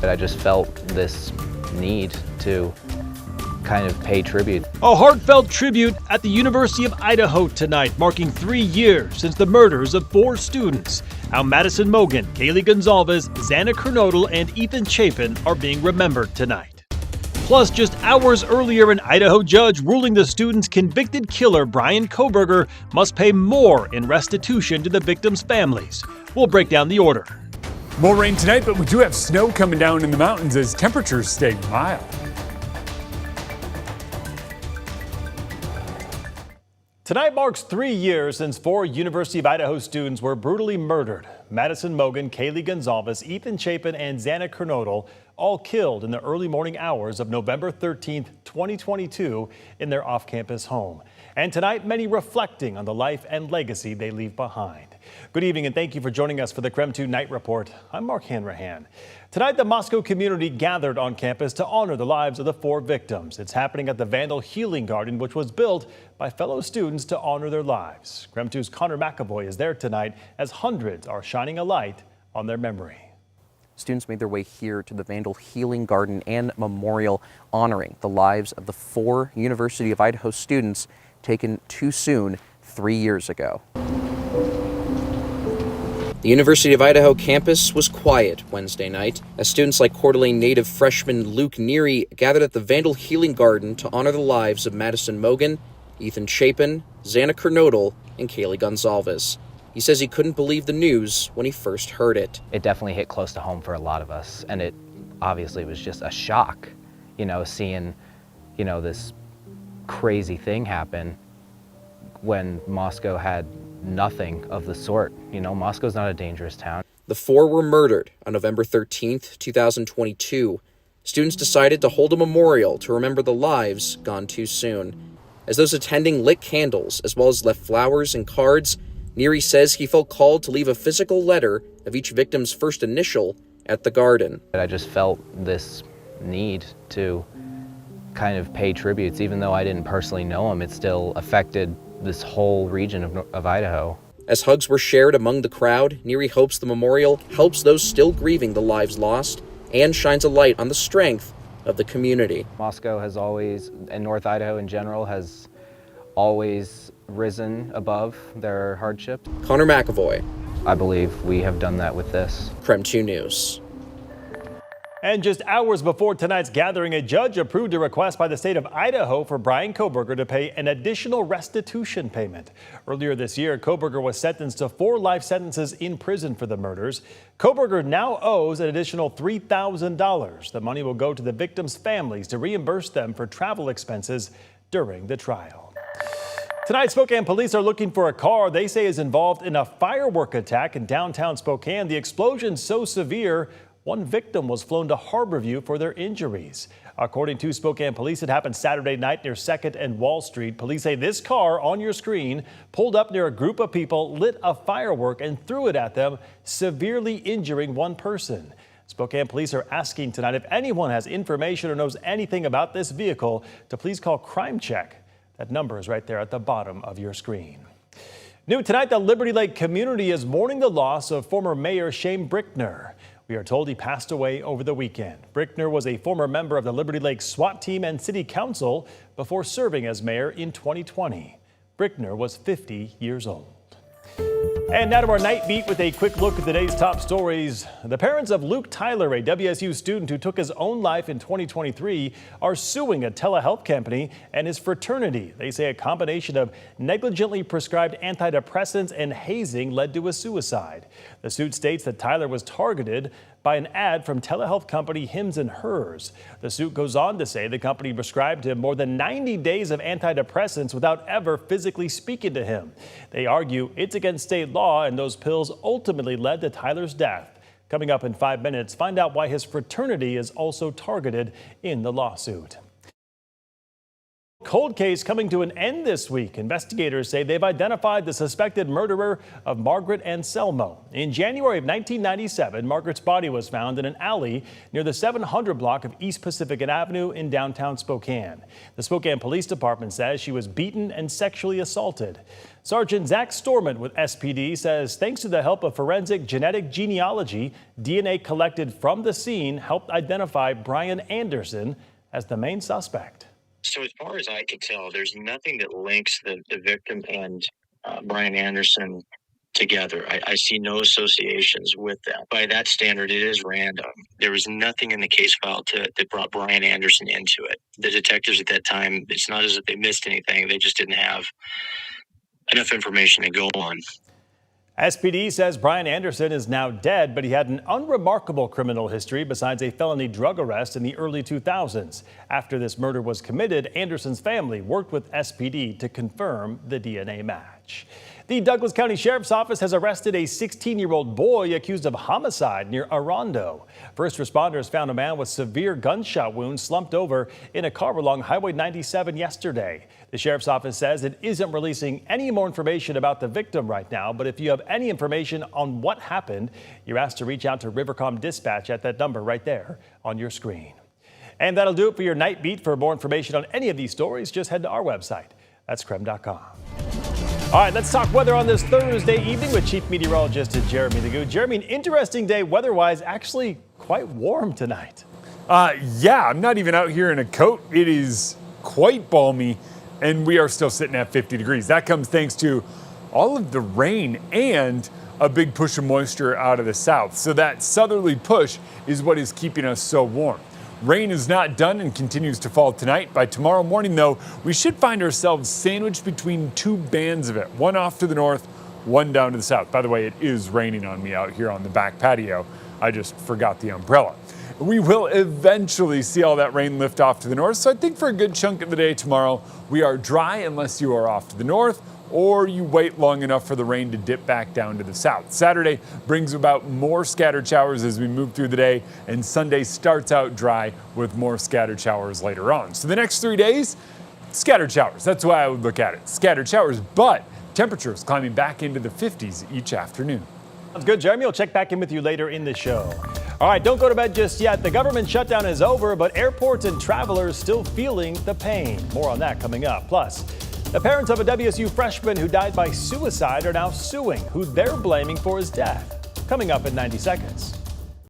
I just felt this need to kind of pay tribute. A heartfelt tribute at the University of Idaho tonight, marking 3 years since the murders of 4 students. How Madison Mogen, Kaylee Gonzalez, Xana Kernodle, and Ethan Chapin are being remembered tonight. Plus, just hours earlier, an Idaho judge ruling the student's convicted killer, Bryan Kohberger, must pay more in restitution to the victims' families. We'll break down the order. More rain tonight, but we do have snow coming down in the mountains as temperatures stay mild. Tonight marks 3 years since 4 University of Idaho students were brutally murdered. Madison Mogen, Kaylee Gonzalez, Ethan Chapin, and Xana Kernodle all killed in the early morning hours of November 13th, 2022 in their off-campus home. And tonight, many reflecting on the life and legacy they leave behind. Good evening and thank you for joining us for the KREM 2 Night Report. I'm Mark Hanrahan. Tonight, the Moscow community gathered on campus to honor the lives of the 4 victims. It's happening at the Vandal Healing Garden, which was built by fellow students to honor their lives. KREM 2's Connor McAvoy is there tonight as hundreds are shining a light on their memory. Students made their way here to the Vandal Healing Garden and Memorial, honoring the lives of the 4 University of Idaho students taken too soon 3 years ago. The University of Idaho campus was quiet Wednesday night as students like Coeur d'Alene native freshman Luke Neary gathered at the Vandal Healing Garden to honor the lives of Madison Mogen, Ethan Chapin, Xana Kernodle, and Kaylee Gonzalez. He says he couldn't believe the news when he first heard it. It definitely hit close to home for a lot of us, and it obviously was just a shock, seeing, this crazy thing happen when Moscow had nothing of the sort. Moscow's not a dangerous town. The 4 were murdered on November 13th, 2022. Students decided to hold a memorial to remember the lives gone too soon. As those attending lit candles, as well as left flowers and cards, Neary says he felt called to leave a physical letter of each victim's first initial at the garden. I just felt this need to kind of pay tributes. Even though I didn't personally know him, it still affected this whole region of Idaho. As hugs were shared among the crowd, Neary hopes the memorial helps those still grieving the lives lost and shines a light on the strength of the community. Moscow has always, and North Idaho in general, has always risen above their hardships. Connor McAvoy. I believe we have done that with this. KREM 2 News. And just hours before tonight's gathering, a judge approved a request by the state of Idaho for Bryan Kohberger to pay an additional restitution payment. Earlier this year, Kohberger was sentenced to 4 life sentences in prison for the murders. Kohberger now owes an additional $3,000. The money will go to the victims' families to reimburse them for travel expenses during the trial. Tonight, Spokane police are looking for a car they say is involved in a firework attack in downtown Spokane. The explosion so severe, 1 victim was flown to Harborview for their injuries. According to Spokane police, it happened Saturday night near 2nd and Wall Street. Police say this car on your screen pulled up near a group of people, lit a firework and threw it at them, severely injuring 1 person. Spokane police are asking tonight if anyone has information or knows anything about this vehicle to please call Crime Check. That number is right there at the bottom of your screen. New tonight, the Liberty Lake community is mourning the loss of former Mayor Shane Brickner. We are told he passed away over the weekend. Brickner was a former member of the Liberty Lake SWAT team and city council before serving as mayor in 2020. Brickner was 50 years old. And now to our night beat with a quick look at today's top stories. The parents of Luke Tyler, a WSU student who took his own life in 2023, are suing a telehealth company and his fraternity. They say a combination of negligently prescribed antidepressants and hazing led to a suicide. The suit states that Tyler was targeted by an ad from telehealth company Hims and Hers. The suit goes on to say the company prescribed him more than 90 days of antidepressants without ever physically speaking to him. They argue it's against state law, and those pills ultimately led to Tyler's death. Coming up in 5 minutes, find out why his fraternity is also targeted in the lawsuit. Cold case coming to an end this week. Investigators say they've identified the suspected murderer of Margaret Anselmo. In January of 1997, Margaret's body was found in an alley near the 700 block of East Pacific Avenue in downtown Spokane. The Spokane Police Department says she was beaten and sexually assaulted. Sergeant Zach Storman with SPD says thanks to the help of forensic genetic genealogy, DNA collected from the scene helped identify Bryan Anderson as the main suspect. So as far as I can tell, there's nothing that links the victim and Bryan Anderson together. I see no associations with them. By that standard, it is random. There was nothing in the case file that brought Bryan Anderson into it. The detectives at that time, it's not as if they missed anything. They just didn't have enough information to go on. SPD says Bryan Anderson is now dead, but he had an unremarkable criminal history besides a felony drug arrest in the early 2000s. After this murder was committed, Anderson's family worked with SPD to confirm the DNA match. The Douglas County Sheriff's Office has arrested a 16-year-old boy accused of homicide near Arando. First responders found a man with severe gunshot wounds slumped over in a car along Highway 97 yesterday. The Sheriff's Office says it isn't releasing any more information about the victim right now, but if you have any information on what happened, you're asked to reach out to Rivercom Dispatch at that number right there on your screen. And that'll do it for your Night Beat. For more information on any of these stories, just head to our website. That's KREM.com. All right, let's talk weather on this Thursday evening with Chief Meteorologist Jeremy Legoo. Jeremy, an interesting day weather-wise, actually quite warm tonight. Yeah, I'm not even out here in a coat. It is quite balmy, and we are still sitting at 50 degrees. That comes thanks to all of the rain and a big push of moisture out of the south. So that southerly push is what is keeping us so warm. Rain is not done and continues to fall tonight. By tomorrow morning, though, we should find ourselves sandwiched between two bands of it, one off to the north, one down to the south. By the way, it is raining on me out here on the back patio. I just forgot the umbrella. We will eventually see all that rain lift off to the north, so I think for a good chunk of the day tomorrow, we are dry unless you are off to the north or you wait long enough for the rain to dip back down to the south. Saturday brings about more scattered showers as we move through the day, and Sunday starts out dry with more scattered showers later on. So the next 3 days, scattered showers. That's why I would look at it. Scattered showers, but temperatures climbing back into the 50s each afternoon. Sounds good, Jeremy. We'll check back in with you later in the show. All right, don't go to bed just yet. The government shutdown is over, but airports and travelers still feeling the pain. More on that coming up. Plus, the parents of a WSU freshman who died by suicide are now suing who they're blaming for his death. Coming up in 90 seconds.